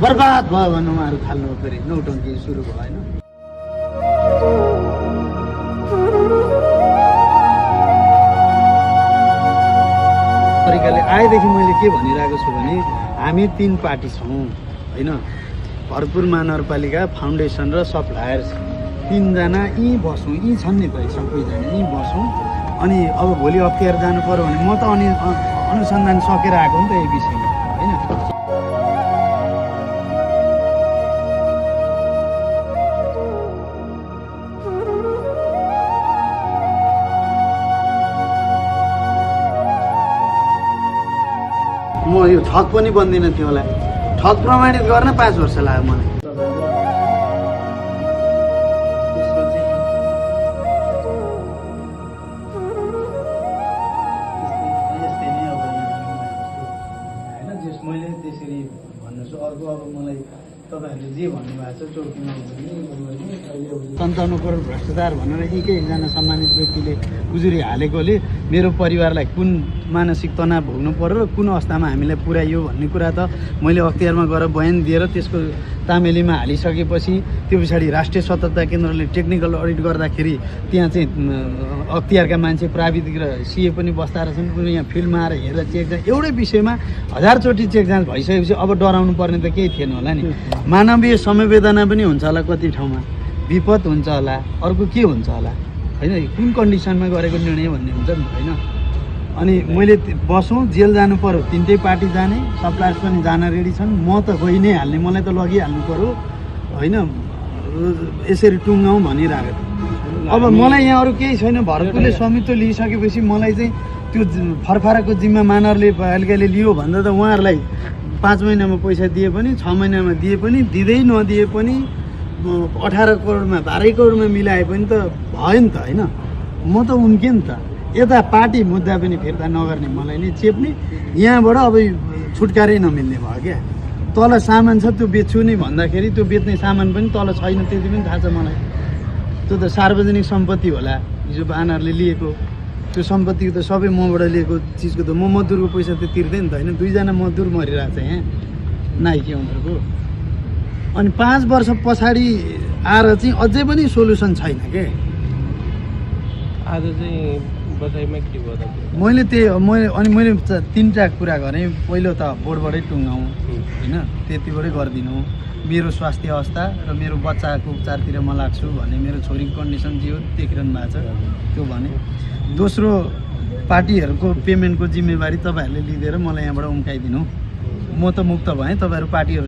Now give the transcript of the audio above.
बर्बाद भयो भन्नु उहाँहरू थाल्नु फेरि नौटङ्की सुरु भयो होइन। तरिकाले आएदेखि मैले के भनिरहेको छु भने हामी 3 पार्टी छौँ होइन, भरतपुर महानगरपालिका फाउन्डेसन र सप्लायर्स 3 जना यहीँ बसौँ, यहीँ छन् नि त सबैजना यहीँ बसौँ। अनि अब भोलि अप्ठ्यार जानु पर्यो भने म त अनुसन्धान सकेर आएको नि त यही विषयमा होइन। म यो ठग पनि बन्दिनँ थियो होला, ठग प्रमाणित गर्न 5 वर्ष लाग्यो मलाई। मैले त्यसरी भन्नु छु अर्को अब मलाई तपाईँहरूले जे भन्नुभएको छ चौकीमा 57 करोड भ्रष्टाचार भनेर एकजना सम्मानित व्यक्तिले उजुरी हालेकोले मेरो परिवारलाई कुन मानसिक तनाव भोग्नु पर्यो र कुन अवस्थामा हामीलाई पुर्याइयो भन्ने कुरा त मैले अख्तियारमा गएर बयान दिएर त्यसको तामेलीमा हालिसकेपछि त्यो पछाडि राष्ट्रिय सतर्कता केन्द्रले टेक्निकल अडिट गर्दाखेरि त्यहाँ चाहिँ अख्तियारका मान्छे प्राविधिक र सिए पनि बस्दा रहेछन्, कुनै यहाँ फिल्डमा आएर हेरेर चेक जाँच एउटै विषयमा 1000 चोटि चेक जाँच भइसकेपछि अब डराउनु पर्ने त केही थिएन होला नि। मानवीय संवेदना पनि हुन्छ होला कति ठाउँमा, विपद हुन्छ होला, अर्को के हुन्छ होला होइन, कुन कन्डिसनमा गरेको निर्णय भन्ने हुन्छ नि होइन। अनि मैले बसौँ जेल जानु पर्यो 3टै पार्टी जाने, सप्लायर्स पनि जान रेडी छन्, म त गइ नै हाल्ने, मलाई त लगिहाल्नु पर्यो होइन, यसरी टुङ्गाउँ भनिरहेको। अब मलाई यहाँ अरू केही छैन, भरतपुरले स्वामित्व लिइसकेपछि मलाई चाहिँ त्यो फरफाराको जिम्मा महानगरपालिकाले लियो भन्दा त उहाँहरूलाई 5 महिनामा पैसा दिए पनि 6 महिनामा दिए पनि दिँदै नदिए पनि 18 करोडमा 12 करोडमा मिलाए पनि त भयो नि त होइन। म त उन्के नि त, यता पार्टी मुद्दा पनि फिर्ता नगर्ने मलाई नै चेप्ने, यहाँबाट अब छुटकारै नमिल्ने भयो क्या। तल सामान छ त्यो बेच्छु नै भन्दाखेरि त्यो बेच्ने सामान पनि तल छैन त्यति पनि थाहा छ मलाई। त्यो त सार्वजनिक सम्पत्ति होला, हिजो बानरले लिएको त्यो सम्पत्तिको त सबै मबाट लिएको चिजको त म मजदुरको पैसा त तिर्दैन त होइन। 2 जना मजदुर मरिरहेको छ यहाँ नाइके उनीहरूको। अनि 5 वर्ष पछाडि आएर चाहिँ अझै पनि सोल्युसन छैन के। आज चाहिँ बसाइमा के भयो त मैले 3टा कुरा गरेँ। पहिलो त बोर्डबाटै टुङ्गाउँ होइन, त्यतिबाटै गरिदिनु, मेरो स्वास्थ्य अवस्था र मेरो बच्चाको उपचारतिर म लाग्छु भने, मेरो छोरीको कन्डिसन जे हो देखिरहनु भएको छ त्यो भने। दोस्रो पार्टीहरूको पेमेन्टको जिम्मेवारी तपाईँहरूले लिँदेर मलाई यहाँबाट उम्काइदिनु, म त मुक्त भएँ, तपाईँहरू पार्टीहरू